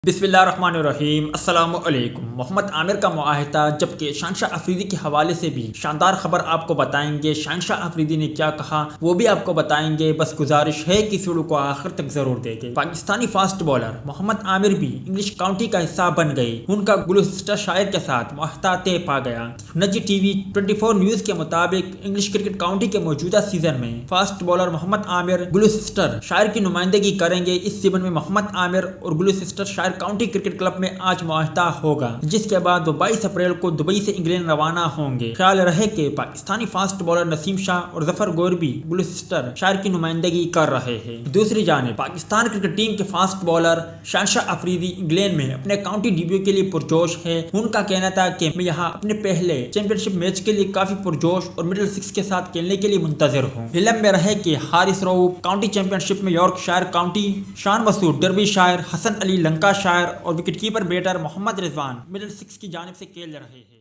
बिस्मिल्लाहिर्रहमानिर्रहीम। अस्सलाम वालेकुम। मोहम्मद आमिर का मुआहदा, जबकि शहनशाह अफरीदी के हवाले से भी शानदार खबर आपको बताएंगे। शहनशाह अफरीदी ने क्या कहा वो भी आपको बताएंगे। बस गुजारिश है कि वीडियो को आखिर तक जरूर देखें। पाकिस्तानी फास्ट बॉलर मोहम्मद आमिर भी इंग्लिश काउंटी का हिस्सा बन गए। उनका ग्लूस्टर शायर के साथ मुआहदा तय पा गया। नजी टीवी 24 न्यूज के मुताबिक इंग्लिश क्रिकेट काउंटी के मौजूदा सीजन में फास्ट बॉलर मोहम्मद आमिर ग्लूस्टर शायर की नुमाइंदगी करेंगे। इस सीजन में मोहम्मद आमिर और ग्लूस्टर शायर काउंटी क्रिकेट क्लब में आज मुआहदा होगा, जिसके बाद वो 22 अप्रैल को दुबई से इंग्लैंड रवाना होंगे। ख्याल रहे कि पाकिस्तानी फास्ट बॉलर नसीम शाह और जफर गौर भी ग्लूस्टर शायर की नुमाइंदगी कर रहे हैं। दूसरी जानिब पाकिस्तान क्रिकेट टीम के फास्ट बॉलर शहनशाह अफरीदी इंग्लैंड में अपने काउंटी डेब्यू के लिए पुरजोश है। उनका कहना था कि मैं यहाँ अपने पहले चैंपियनशिप मैच के लिए काफी पुरजोश और मिडिल सिक्स के साथ खेलने के लिए मुंतजर हूँ। फिल्म में रहे कि हारिस रऊफ काउंटी चैंपियनशिप में Yorkshire county, Shan Masood Derbyshire, Hasan Ali Lancashire और wicketkeeper batter Mohammad Rizwan Middlesex की जानिब से खेल रहे हैं।